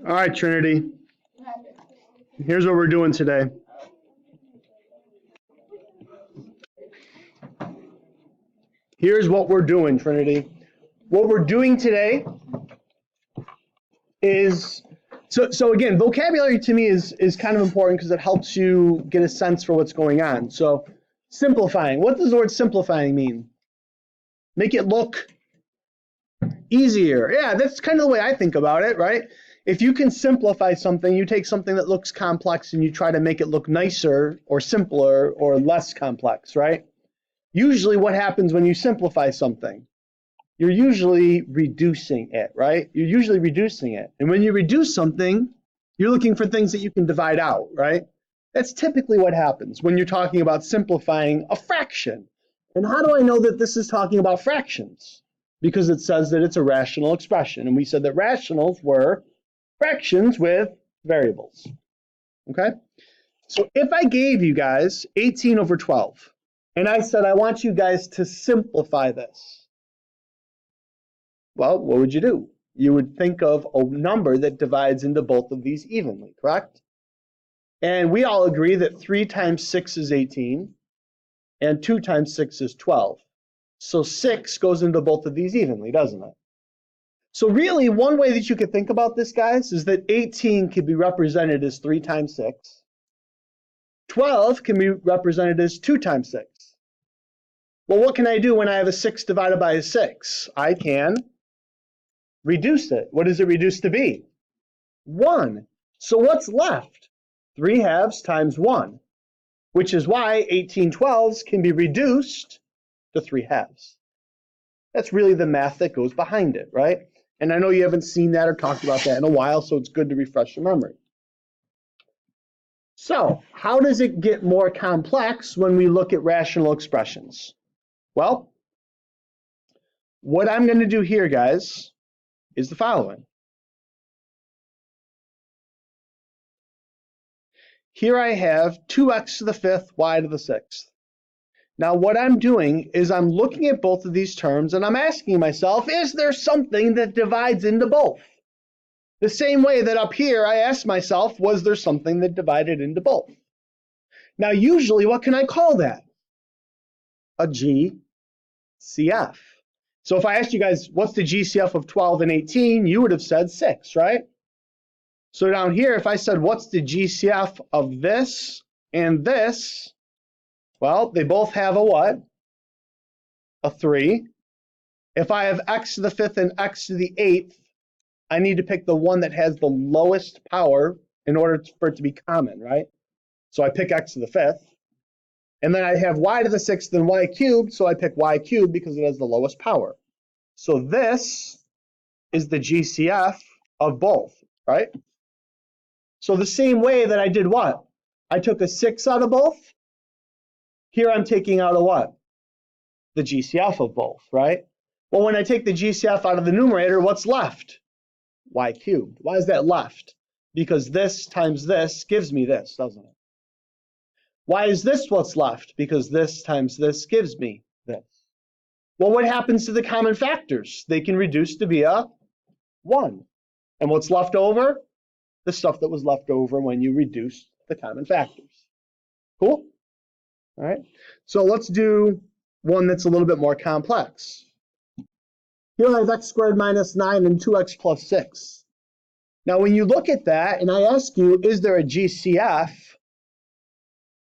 All right, Trinity. Here's what we're doing today. Here's what we're doing, Trinity. What we're doing today is, so again, vocabulary to me is kind of important because it helps you get a sense for what's going on. So simplifying, what does the word simplifying mean? Make it look easier. Yeah, that's kind of the way I think about it, right? If you can simplify something, you take something that looks complex and you try to make it look nicer or simpler or less complex, right? Usually what happens when you simplify something? You're usually reducing it, right? You're usually reducing it. And when you reduce something, you're looking for things that you can divide out, right? That's typically what happens when you're talking about simplifying a fraction. And how do I know that this is talking about fractions? Because it says that it's a rational expression. And we said that rationals were fractions with variables, okay? So if I gave you guys 18 over 12, and I said, I want you guys to simplify this, well, what would you do? You would think of a number that divides into both of these evenly, correct? And we all agree that 3 times 6 is 18, and 2 times 6 is 12. So 6 goes into both of these evenly, doesn't it? So really, one way that you could think about this, guys, is that 18 can be represented as 3 times 6. 12 can be represented as 2 times 6. Well, what can I do when I have a 6 divided by a 6? I can reduce it. What does it reduce to be? 1. So what's left? 3 halves times 1, which is why 18 12s can be reduced to 3 halves. That's really the math that goes behind it, right? And I know you haven't seen that or talked about that in a while, so it's good to refresh your memory. So how does it get more complex when we look at rational expressions? Well, what I'm going to do here, guys, is the following. Here I have 2x to the 5th, y to the 6th. Now what I'm doing is I'm looking at both of these terms and I'm asking myself, is there something that divides into both? The same way that up here I asked myself, was there something that divided into both? Now usually what can I call that? A GCF. So if I asked you guys, what's the GCF of 12 and 18, you would have said 6, right? So down here, if I said, what's the GCF of this and this? Well, they both have a what? A 3. If I have x to the 5th and x to the 8th, I need to pick the one that has the lowest power in order for it to be common, right? So I pick x to the 5th. And then I have y to the 6th and y cubed, so I pick y cubed because it has the lowest power. So this is the GCF of both, right? So the same way that I did what? I took a 6 out of both. Here I'm taking out a what? The GCF of both, right? Well, when I take the GCF out of the numerator, what's left? Y cubed. Why is that left? Because this times this gives me this, doesn't it? Why is this what's left? Because this times this gives me this. Well, what happens to the common factors? They can reduce to be a 1. And what's left over? The stuff that was left over when you reduced the common factors. Cool? All right. So let's do one that's a little bit more complex. Here I have x squared minus 9 and 2x plus 6. Now, when you look at that and I ask you, is there a GCF?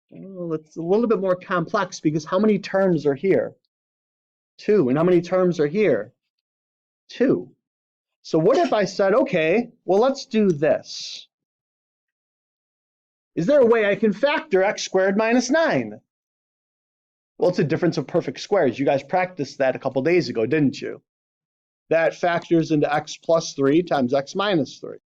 Well, it's a little bit more complex because how many terms are here? 2. And how many terms are here? 2. So what if I said, okay, well, let's do this. Is there a way I can factor x squared minus 9? Well, it's a difference of perfect squares. You guys practiced that a couple days ago, didn't you? That factors into x plus 3 times x minus 3.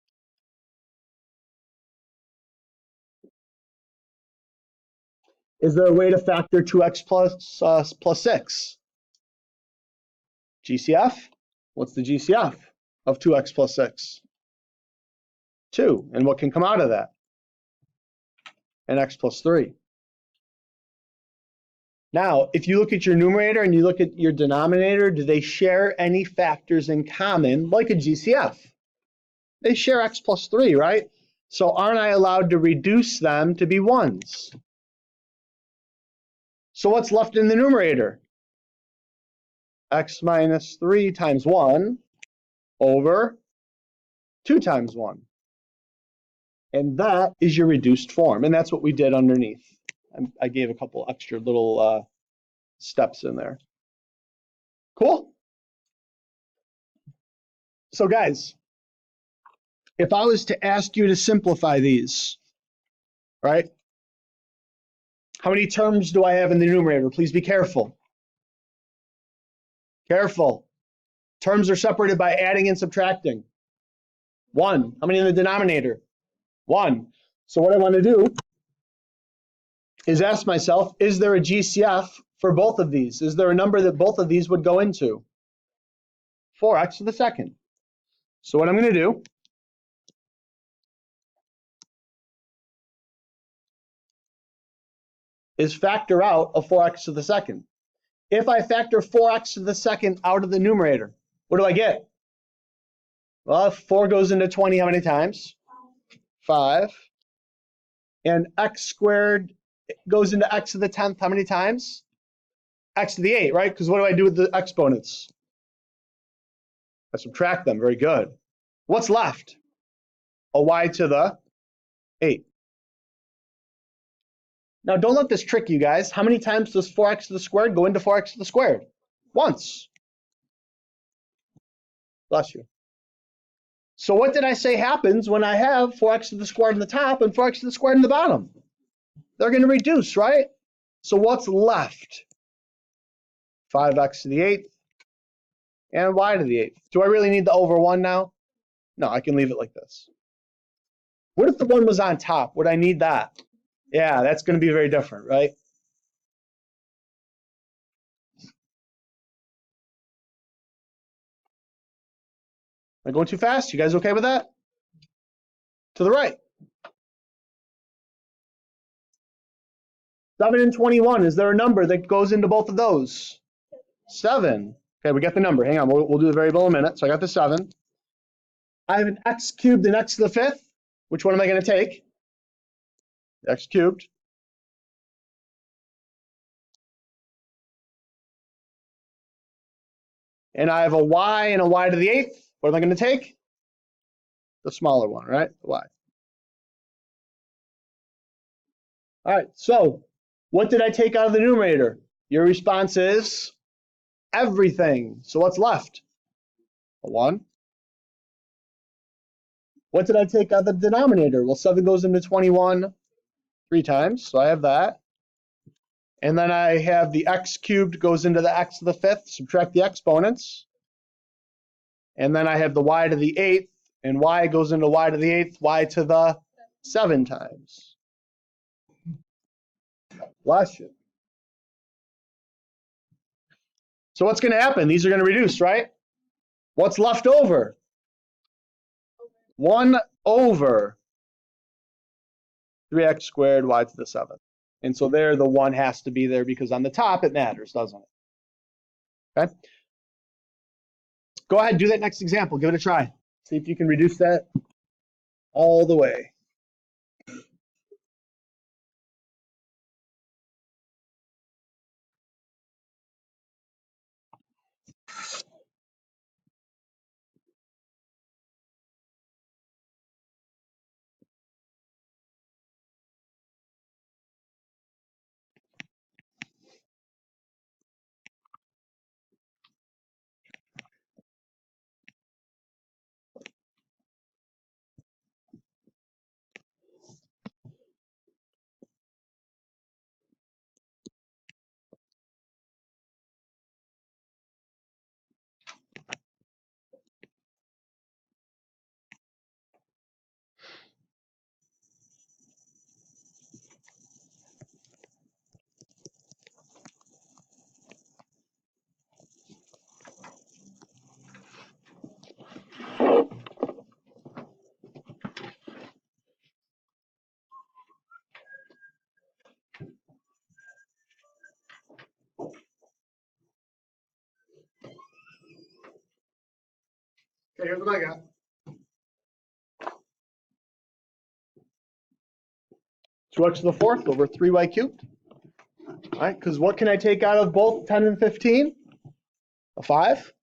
Is there a way to factor 2x plus 6? GCF? What's the GCF of 2x plus 6? 2. And what can come out of that? And x plus 3. Now, if you look at your numerator and you look at your denominator, do they share any factors in common like a GCF? They share x plus 3, right? So aren't I allowed to reduce them to be 1s? So what's left in the numerator? X minus 3 times 1 over 2 times 1. And that is your reduced form. And that's what we did underneath. I gave a couple extra little steps in there. Cool? So guys, if I was to ask you to simplify these, right? How many terms do I have in the numerator? Please be careful. Careful. Terms are separated by adding and subtracting. 1. How many in the denominator? 1. So what I want to do is ask myself, is there a GCF for both of these? Is there a number that both of these would go into? 4x to the second. So what I'm going to do is factor out a 4x to the second. If I factor 4x to the second out of the numerator, what do I get? Well, if 4 goes into 20 how many times? 5. And x squared goes into x to the 10th how many times? X to the 8, right? Because what do I do with the exponents? I subtract them. Very good. What's left? A y to the 8. Now, don't let this trick you guys. How many times does 4x to the squared go into 4x to the squared? Once. Bless you. So what did I say happens when I have 4x to the squared in the top and 4x to the squared in the bottom? They're going to reduce, right? So what's left? 5x to the 8th and y to the 8th. Do I really need the over 1 now? No, I can leave it like this. What if the 1 was on top? Would I need that? Yeah, that's going to be very different, right? Am I going too fast? You guys okay with that? To the right. 7 and 21. Is there a number that goes into both of those? 7. Okay, we got the number. Hang on, we'll do the variable in a minute. So I got the 7. I have an x cubed and x to the 5th. Which one am I going to take? X cubed. And I have a y and a y to the 8th. What am I going to take? The smaller one, right? The y. All right, so what did I take out of the numerator? Your response is everything. So what's left? A 1. What did I take out of the denominator? Well, 7 goes into 21 3 times, so I have that. And then I have the x cubed goes into the x to the 5th, subtract the exponents. And then I have the y to the 8th, and y goes into y to the 8th, y to the 7 times. Bless you. So what's going to happen? These are going to reduce, right? What's left over? 1 over 3x squared y to the 7th. And so there the 1 has to be there because on the top it matters, doesn't it? Okay. Go ahead, do that next example. Give it a try. See if you can reduce that all the way. Okay, here's what I got. 2x to the fourth over 3y cubed. All right, because what can I take out of both 10 and 15? A 5.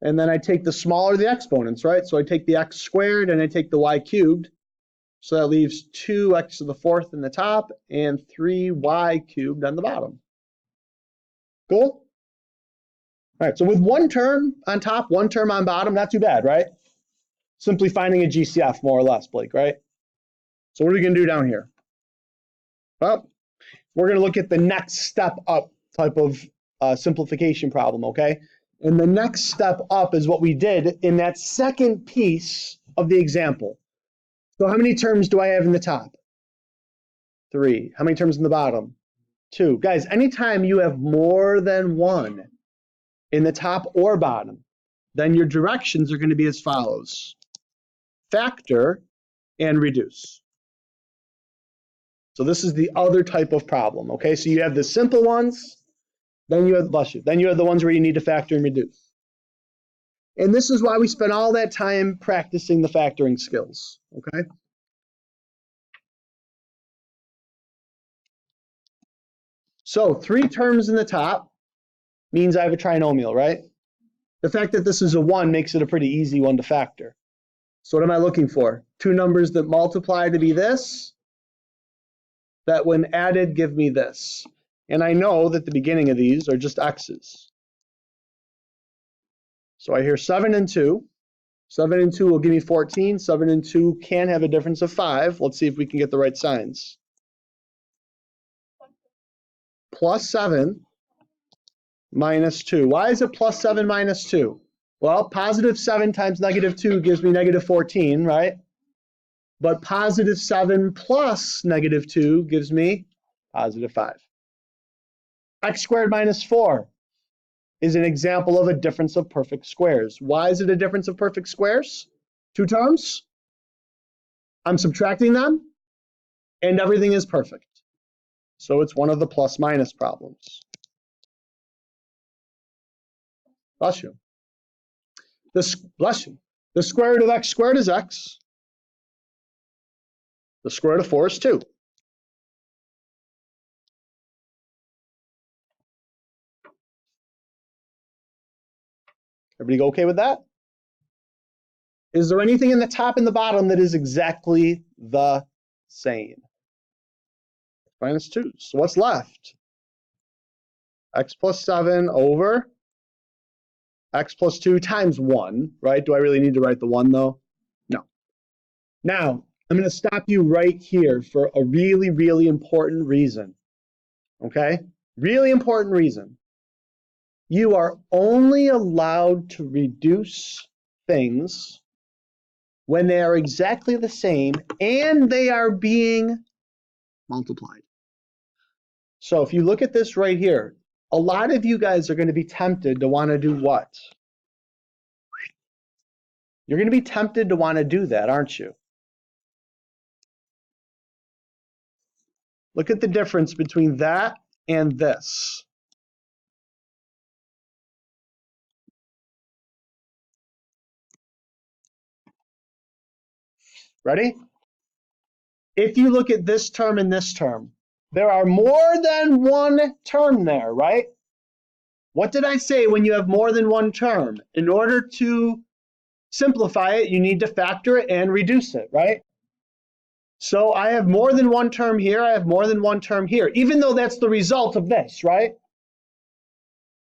And then I take the smaller of the exponents, right? So I take the x squared and I take the y cubed. So that leaves 2x to the fourth in the top and 3y cubed on the bottom. Cool? All right, so with one term on top, one term on bottom, not too bad, right? Simply finding a GCF, more or less, Blake, right? So what are we going to do down here? Well, we're going to look at the next step up type of simplification problem, okay? And the next step up is what we did in that second piece of the example. So how many terms do I have in the top? 3. How many terms in the bottom? 2. Guys, anytime you have more than one in the top or bottom, then your directions are going to be as follows. Factor and reduce. So this is the other type of problem, okay? So you have the simple ones, then you have, then you have the ones where you need to factor and reduce. And this is why we spent all that time practicing the factoring skills, okay? So 3 terms in the top means I have a trinomial, right? The fact that this is a 1 makes it a pretty easy one to factor. So what am I looking for? 2 numbers that multiply to be this, that when added give me this. And I know that the beginning of these are just x's. So I hear 7 and 2. 7 and 2 will give me 14. 7 and 2 can have a difference of 5. Let's see if we can get the right signs. Plus 7 minus 2. Why is it plus 7 minus 2? Well, positive 7 times negative 2 gives me negative 14, right? But positive 7 plus negative 2 gives me positive 5. X squared minus 4 is an example of a difference of perfect squares. Why is it a difference of perfect squares? 2 terms. I'm subtracting them, and everything is perfect. So it's one of the plus minus problems. Bless you. Bless you. The square root of x squared is x. The square root of 4 is 2. Everybody okay with that? Is there anything in the top and the bottom that is exactly the same? Minus 2. So what's left? X plus 7 over x plus 2 times 1, right? Do I really need to write the 1, though? No. Now, I'm going to stop you right here for a really, really important reason, okay? Really important reason. You are only allowed to reduce things when they are exactly the same and they are being multiplied. So if you look at this right here, a lot of you guys are going to be tempted to want to do what? You're going to be tempted to want to do that, aren't you? Look at the difference between that and this. Ready? If you look at this term and this term, there are more than one term there, right? What did I say when you have more than one term? In order to simplify it, you need to factor it and reduce it, right? So I have more than one term here, I have more than one term here, even though that's the result of this, right?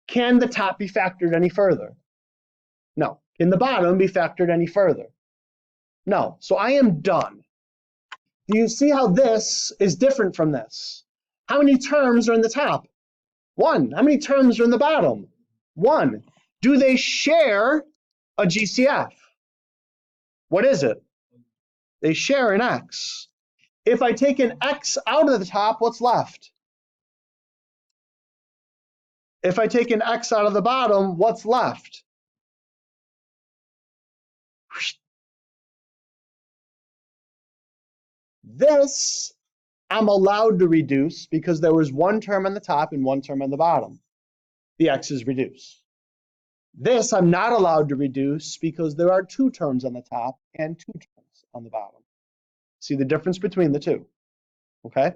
Can the top be factored any further? No. Can the bottom be factored any further? No. So I am done. Do you see how this is different from this? How many terms are in the top? 1. How many terms are in the bottom? 1. Do they share a GCF? What is it? They share an x. If I take an x out of the top, what's left? If I take an x out of the bottom, what's left? This I'm allowed to reduce because there was one term on the top and one term on the bottom. The x is reduced. This I'm not allowed to reduce because there are 2 terms on the top and 2 terms on the bottom. See the difference between the two? okay?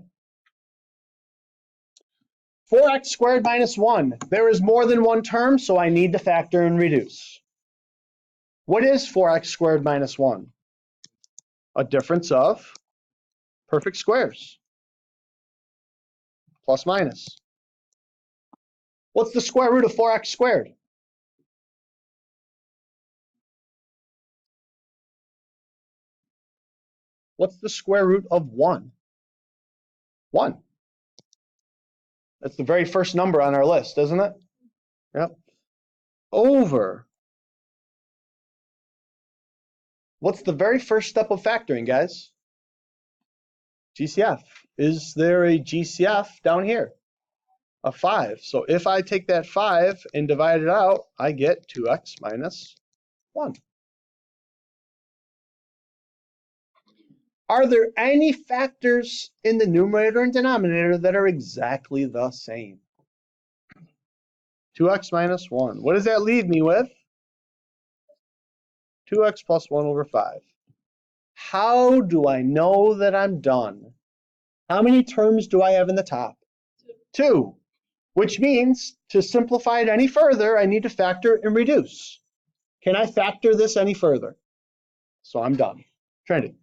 4x squared minus 1. There is more than one term, so I need to factor and reduce. What is 4x squared minus 1? A difference of perfect squares, plus minus. What's the square root of 4x squared? What's the square root of 1? 1. That's the very first number on our list, isn't it? Yep. Over. What's the very first step of factoring, guys? GCF. Is there a GCF down here? A 5. So if I take that 5 and divide it out, I get 2x minus 1. Are there any factors in the numerator and denominator that are exactly the same? 2x minus 1. What does that leave me with? 2x plus 1 over 5. How do I know that I'm done? How many terms do I have in the top? 2. Which means to simplify it any further, I need to factor and reduce. Can I factor this any further? So I'm done. Trendy.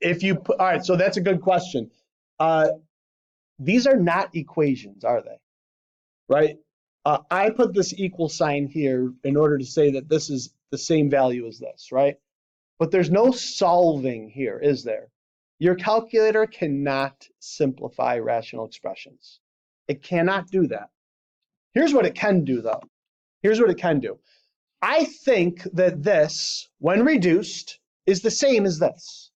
All right, so that's a good question. These are not equations, are they? Right? I put this equal sign here in order to say that this is the same value as this, right? But there's no solving here, is there? Your calculator cannot simplify rational expressions. It cannot do that. Here's what it can do, though. Here's what it can do. I think that this, when reduced, is the same as this.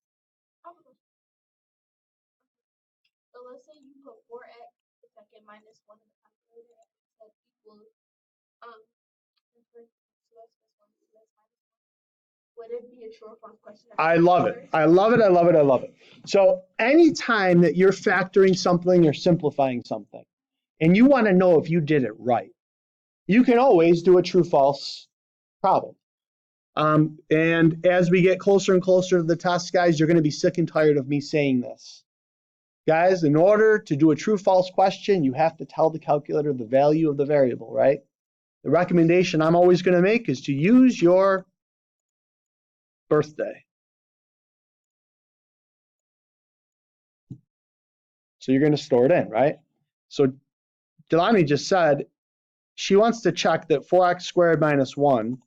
So let's say you put 4x second minus 1 in the calculator and it equals 2x plus 1 minus 1. Would it be a true or false question? I love it. I love it. I love it. I love it. So anytime that you're factoring something or simplifying something, and you want to know if you did it right, you can always do a true-false problem. And as we get closer and closer to the test, guys, you're going to be sick and tired of me saying this. Guys, in order to do a true-false question, you have to tell the calculator the value of the variable, right? The recommendation I'm always going to make is to use your birthday. So you're going to store it in, right? So Delani just said she wants to check that 4x squared minus 1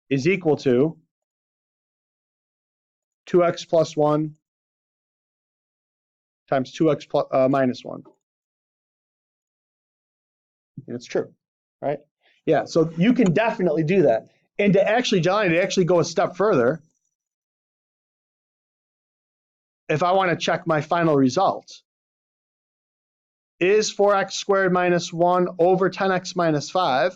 is equal to 2x plus 1 times 2x plus, minus 1. And it's true, right? Yeah, so you can definitely do that. And to actually, Johnny, to actually go a step further, if I want to check my final result, is 4x squared minus 1 over 10x minus 5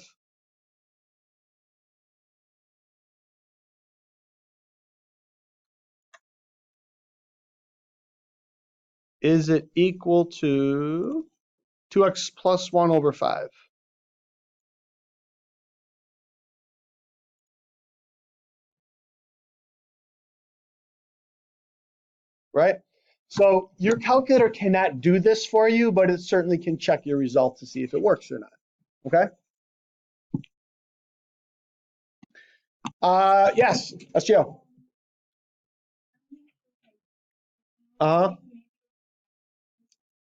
is it equal to 2x plus 1 over 5? Right? So your calculator cannot do this for you, but it certainly can check your result to see if it works or not. Okay? Yes, that's Joe.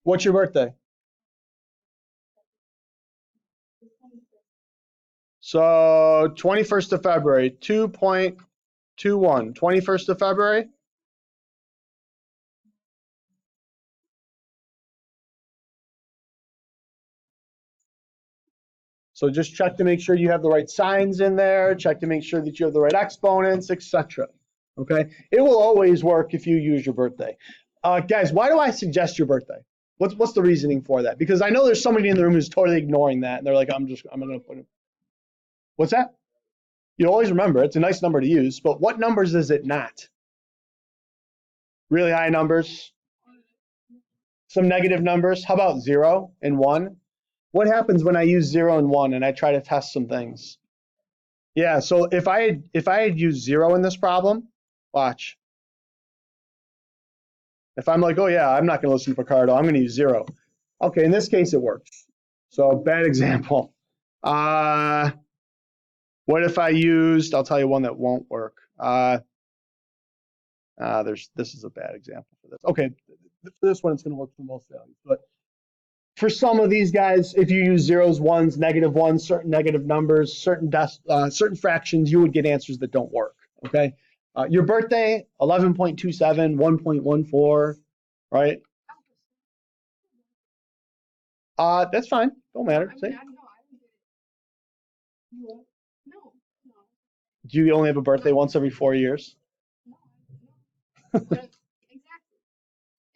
What's your birthday? So 21st of February, 2.21. 21st of February? So just check to make sure you have the right signs in there, check to make sure that you have the right exponents, etc. Okay? It will always work if you use your birthday. Guys, why do I suggest your birthday? What's the reasoning for that? Because I know there's somebody in the room who's totally ignoring that, and they're like, I'm going to put it. What's that? You always remember, it's a nice number to use, but what numbers is it not? Really high numbers? Some negative numbers? How about 0 and 1? What happens when I use 0 and 1 and I try to test some things? Yeah, so if I had used 0 in this problem, watch. If I'm like, oh yeah, I'm not going to listen to Picardo, I'm going to use 0. Okay, in this case, it works. So bad example. What if I used, I'll tell you one that won't work. This is a bad example for this. Okay, for this one, it's going to work for most values. But for some of these guys, if you use zeros, ones, negative ones, certain negative numbers, certain fractions, you would get answers that don't work. Okay, your birthday, 11.27, 1.14, right? That's fine. Don't matter. I mean, I know, I didn't get it. No. Do you only have a birthday once every 4 years? No. Exactly.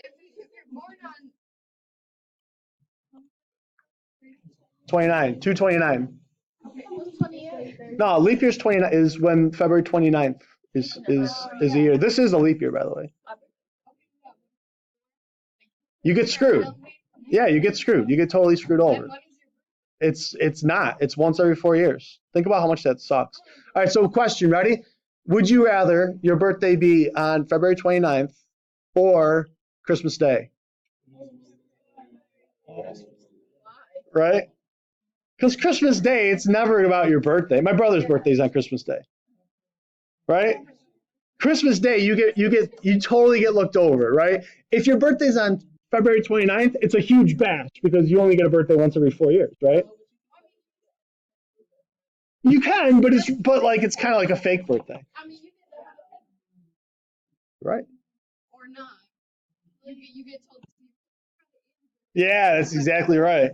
If you're born on 29, 229. what's 28? No, leap year's 29 is when February 29th is a year. This is a leap year, by the way. You get screwed. Yeah, you get screwed. You get totally screwed over. It's not. It's once every 4 years. Think about how much that sucks. All right, so question, ready? Would you rather your birthday be on February 29th or Christmas Day? Right? Because Christmas Day, it's never about your birthday. My brother's birthday is on Christmas Day. Right? Christmas Day, you totally get looked over, right? If your birthday's on February 29th, it's a huge bash because you only get a birthday once every 4 years, right? You can, but it's kind of like a fake birthday. I mean, you get that. Right? Or not. Like, you get told. Yeah, that's exactly right.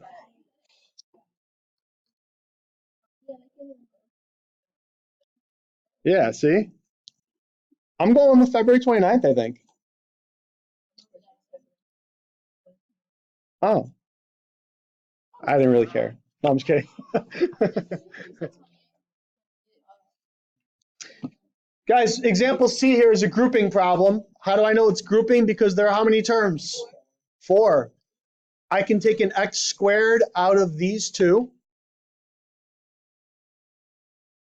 Yeah, see? I'm going with February 29th, I think. Oh. I didn't really care. No, I'm just kidding. Guys, example C here is a grouping problem. How do I know it's grouping? Because there are how many terms? 4. I can take an x squared out of these two,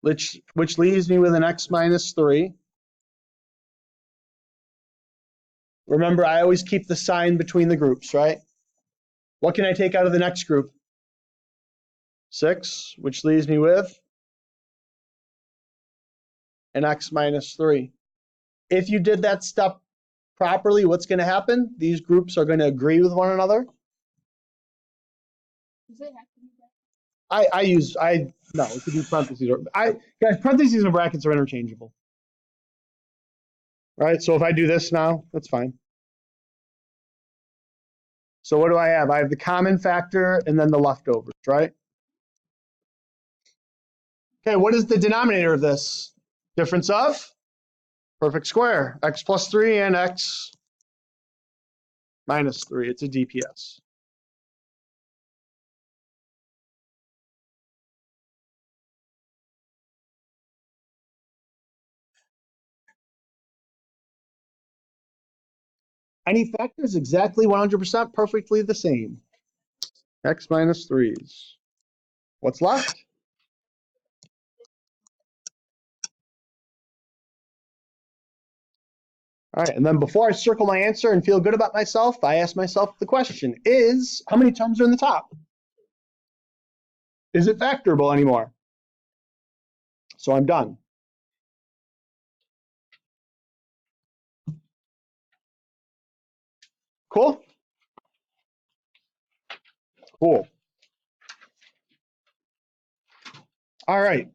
which leaves me with an x minus 3. Remember, I always keep the sign between the groups, right? What can I take out of the next group? 6, which leaves me with an x minus 3. If you did that step properly, what's going to happen? These groups are going to agree with one another. Does it have to be that? No, it could be parentheses. Guys, parentheses and brackets are interchangeable. Right? So if I do this now, that's fine. So what do I have? I have the common factor and then the leftovers, right? Okay, what is the denominator of this? Difference of perfect square, x plus 3 and x minus 3. It's a DPS. Any factor is exactly 100% perfectly the same. X minus 3's. What's left? All right, and then before I circle my answer and feel good about myself, I ask myself the question, how many terms are in the top? Is it factorable anymore? So I'm done. Cool? Cool. All right.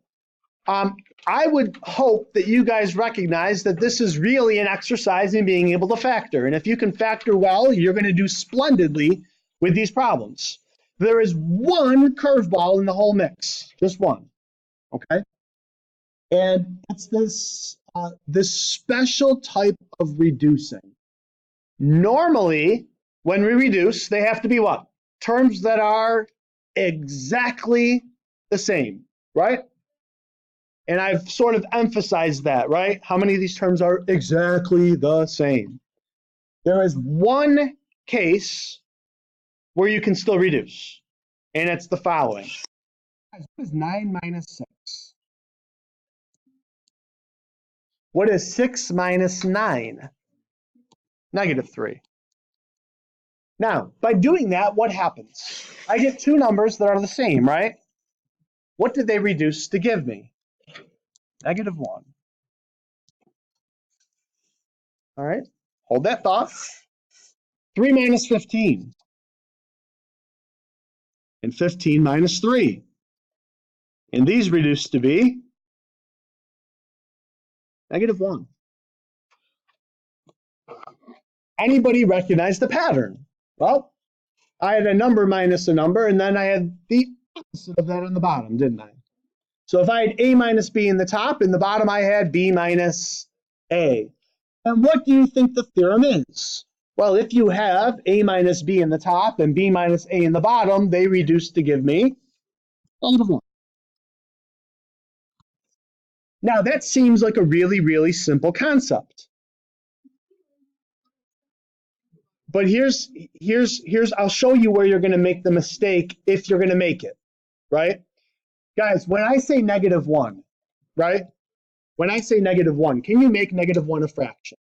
I would hope that you guys recognize that this is really an exercise in being able to factor. And if you can factor well, you're going to do splendidly with these problems. There is one curveball in the whole mix, just one, okay? And it's this special type of reducing. Normally, when we reduce, they have to be what? Terms that are exactly the same, right? And I've sort of emphasized that, right? How many of these terms are exactly the same? There is one case where you can still reduce, and it's the following. What is 9 minus 6? What is 6 minus 9? -3. Now, by doing that, what happens? I get two numbers that are the same, right? What did they reduce to give me? -1. All right, hold that thought. 3 minus 15. And 15 minus 3. And these reduce to be -1. Anybody recognize the pattern? Well, I had a number minus a number, and then I had the opposite of that on the bottom, didn't I? So if I had A minus B in the top, in the bottom I had B minus A. And what do you think the theorem is? Well, if you have A minus B in the top and B minus A in the bottom, they reduce to give me -1. Now that seems like a really, really simple concept. But here's I'll show you where you're going to make the mistake if you're going to make it, right? Guys, when I say -1, right? When I say -1, can you make -1 a fraction?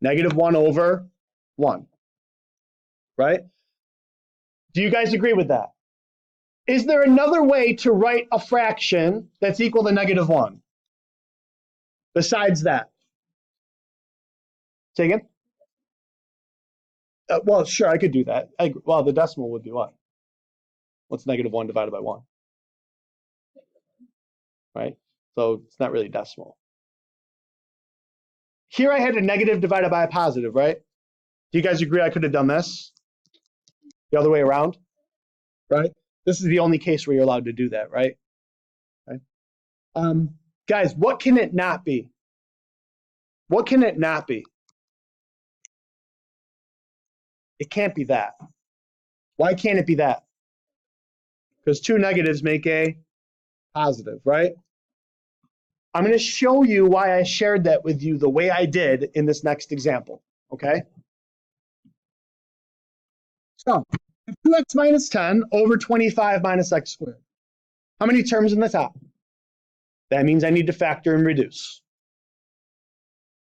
-1 over 1, right? Do you guys agree with that? Is there another way to write a fraction that's equal to -1 besides that? Say again? Well, sure, I could do that. Well, the decimal would be what? What's -1 divided by 1? Right? So it's not really decimal. Here I had a negative divided by a positive, right? Do you guys agree I could have done this the other way around? Right? This is the only case where you're allowed to do that, right? Okay. Guys, what can it not be? What can it not be? It can't be that. Why can't it be that? Because two negatives make a positive, right? I'm going to show you why I shared that with you the way I did in this next example, okay? So, 2x minus 10 over 25 minus x squared. How many terms in the top? That means I need to factor and reduce.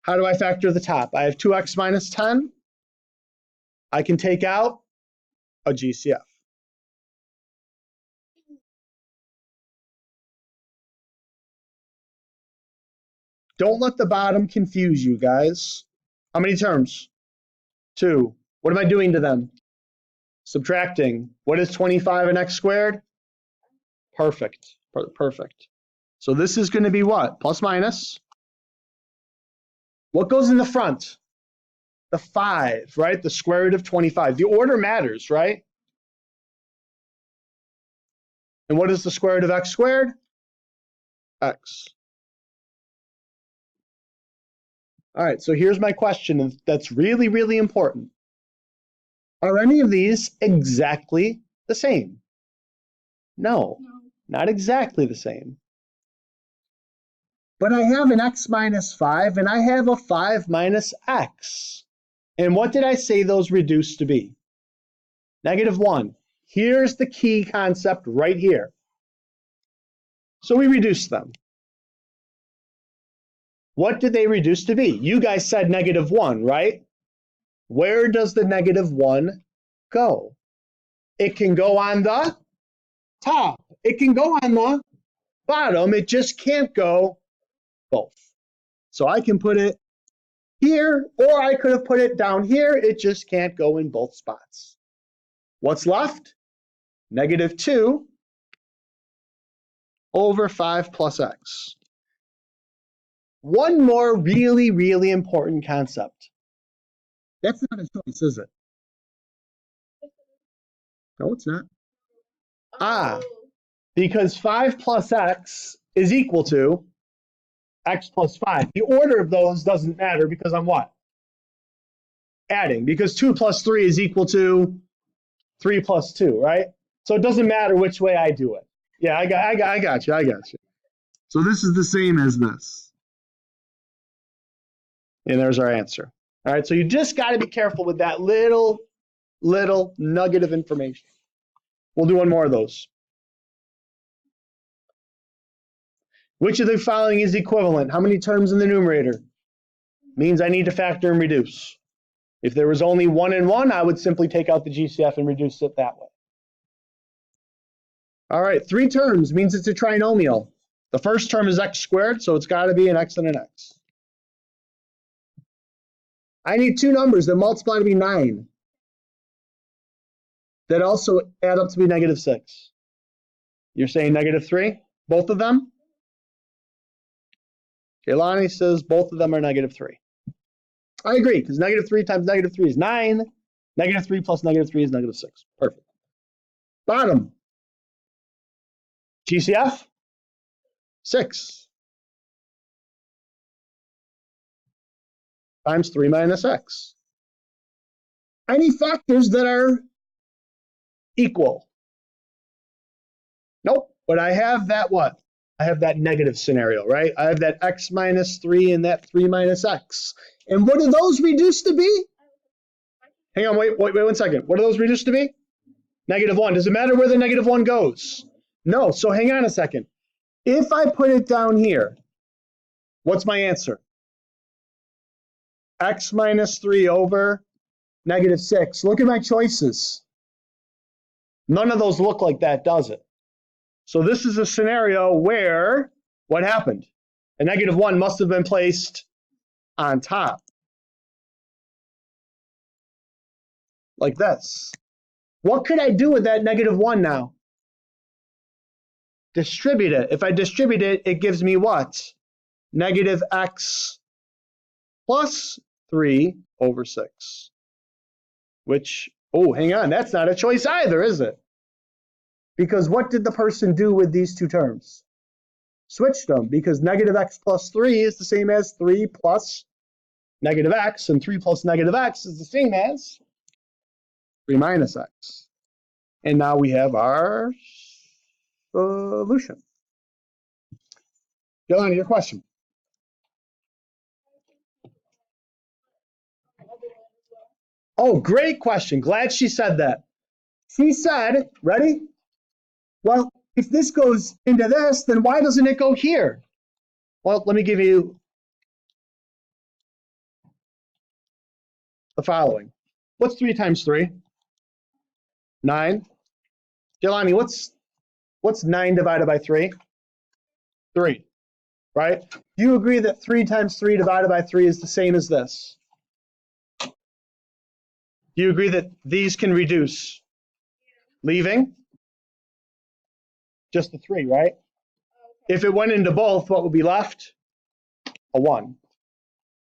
How do I factor the top? I have 2x minus 10. I can take out a GCF. Don't let the bottom confuse you, guys. How many terms? 2. What am I doing to them? Subtracting. What is 25 and x squared? Perfect. Perfect. So this is going to be what? Plus minus. What goes in the front? The 5, right? The square root of 25. The order matters, right? And what is the square root of x squared? X. All right, so here's my question that's really, really important. Are any of these exactly the same? No, not exactly the same. But I have an x minus 5 and I have a 5 minus x. And what did I say those reduce to be? -1. Here's the key concept right here. So we reduce them. What did they reduce to be? You guys said -1, right? Where does the -1 go? It can go on the top. It can go on the bottom. It just can't go both. So I can put it here, or I could have put it down here. It just can't go in both spots. What's left? -2 over 5 plus x. One more really, really important concept. That's not a choice, is it? No, it's not. Because 5 plus x is equal to x plus 5. The order of those doesn't matter because I'm what? Adding. Because 2 plus 3 is equal to 3 plus 2, right? So it doesn't matter which way I do it. Yeah, I got you. So this is the same as this. And there's our answer. All right, so you just got to be careful with that little nugget of information. We'll do one more of those. Which of the following is equivalent? How many terms in the numerator? means I need to factor and reduce. If there was only 1 and 1, I would simply take out the GCF and reduce it that way. All right, 3 terms means it's a trinomial. The first term is x squared, so it's got to be an x and an x. I need 2 numbers that multiply to be 9. That also add up to be -6. You're saying -3? Both of them? Jelani says both of them are -3. I agree, because -3 times -3 is 9. -3 plus -3 is -6. Perfect. Bottom. GCF? 6. Times 3 minus x. I need factors that are equal. Nope, but I have that what? I have that negative scenario, right? I have that x minus 3 and that 3 minus x. And what do those reduce to be? Hang on, wait 1 second. What do those reduce to be? -1. Does it matter where the -1 goes? No, so hang on a second. If I put it down here, what's my answer? X minus 3 over -6. Look at my choices. None of those look like that, does it? So this is a scenario where, what happened? A -1 must have been placed on top. Like this. What could I do with that -1 now? Distribute it. If I distribute it, it gives me what? -x plus 3 over 6. Which, oh, hang on, that's not a choice either, is it? Because what did the person do with these 2 terms? Switched them, because -x plus 3 is the same as 3 plus -x, and 3 plus -x is the same as 3 minus x. And now we have our solution. Jelani, your question. Oh, great question. Glad she said that. She said, ready? Well, if this goes into this, then why doesn't it go here? Well, let me give you the following. What's 3 times 3? 9. Jelani, what's 9 divided by 3? 3, right? Do you agree that 3 times 3 divided by 3 is the same as this? Do you agree that these can reduce? Leaving? Just the 3, right? If it went into both, what would be left? A 1.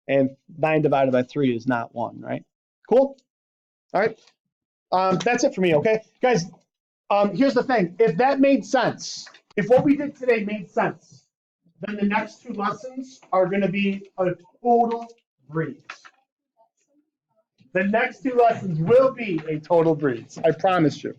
And 9 divided by 3 is not 1, right? Cool? All right. That's it for me, okay? Guys, here's the thing. If that made sense, if what we did today made sense, then the next 2 lessons are going to be a total breeze. The next 2 lessons will be a total breeze. I promise you.